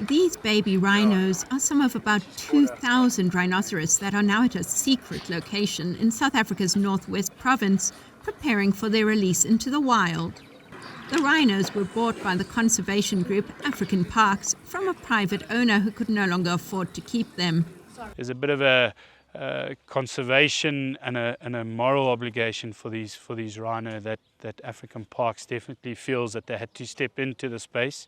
These baby rhinos are some of about 2,000 rhinoceros that are now at a secret location in South Africa's northwest province, preparing for their release into the wild. The rhinos were bought by the conservation group African Parks from a private owner who could no longer afford to keep them. There's a bit of a conservation and a moral obligation for these rhino that African Parks definitely feels that they had to step into the space.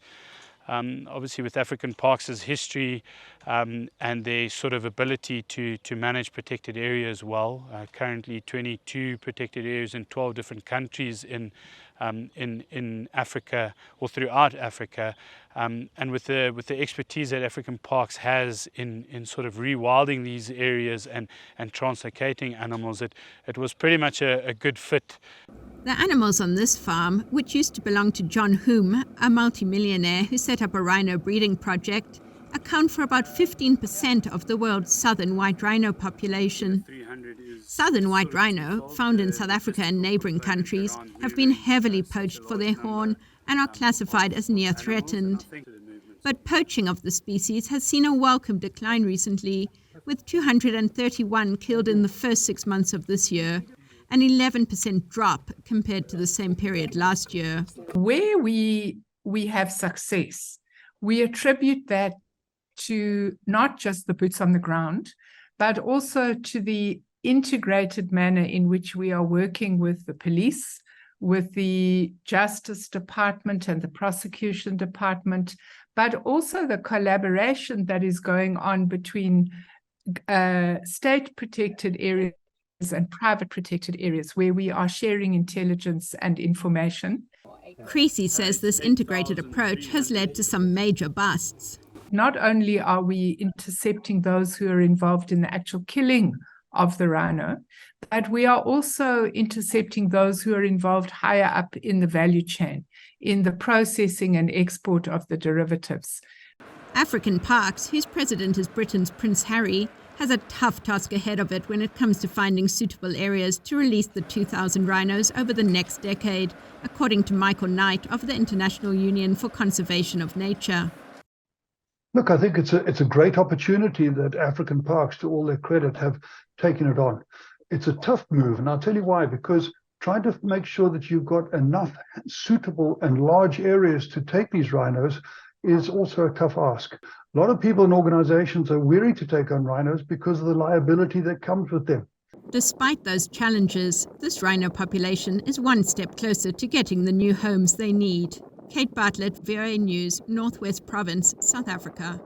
Obviously with African Parks' history and their sort of ability to manage protected areas well. Currently 22 protected areas in 12 different countries in Africa or throughout Africa, and with the expertise that African Parks has in sort of rewilding these areas and translocating animals, it was pretty much a good fit. The animals on this farm, which used to belong to John Hume, a multimillionaire who set up a rhino breeding project, account for about 15% of the world's southern white rhino population. Southern white rhino, found in South Africa and neighboring countries, have been heavily poached for their horn and are classified as near threatened. But poaching of the species has seen a welcome decline recently, with 231 killed in the first 6 months of this year, an 11% drop compared to the same period last year. Where we have success, we attribute that to not just the boots on the ground, but also to the integrated manner in which we are working with the police, with the Justice Department and the Prosecution Department, but also the collaboration that is going on between state-protected areas and private protected areas where we are sharing intelligence and information. Creasy says this integrated approach has led to some major busts. Not only are we intercepting those who are involved in the actual killing of the rhino, but we are also intercepting those who are involved higher up in the value chain, in the processing and export of the derivatives. African Parks, whose president is Britain's Prince Harry, has a tough task ahead of it when it comes to finding suitable areas to release the 2,000 rhinos over the next decade, according to Michael Knight of the International Union for Conservation of Nature. Look, I think it's a great opportunity that African Parks, to all their credit, have taken it on. It's a tough move, and I'll tell you why, because trying to make sure that you've got enough suitable and large areas to take these rhinos is also a tough ask. A lot of people and organizations are weary to take on rhinos because of the liability that comes with them. Despite those challenges, this rhino population is one step closer to getting the new homes they need. Kate Bartlett, VOANews, Northwest Province, South Africa.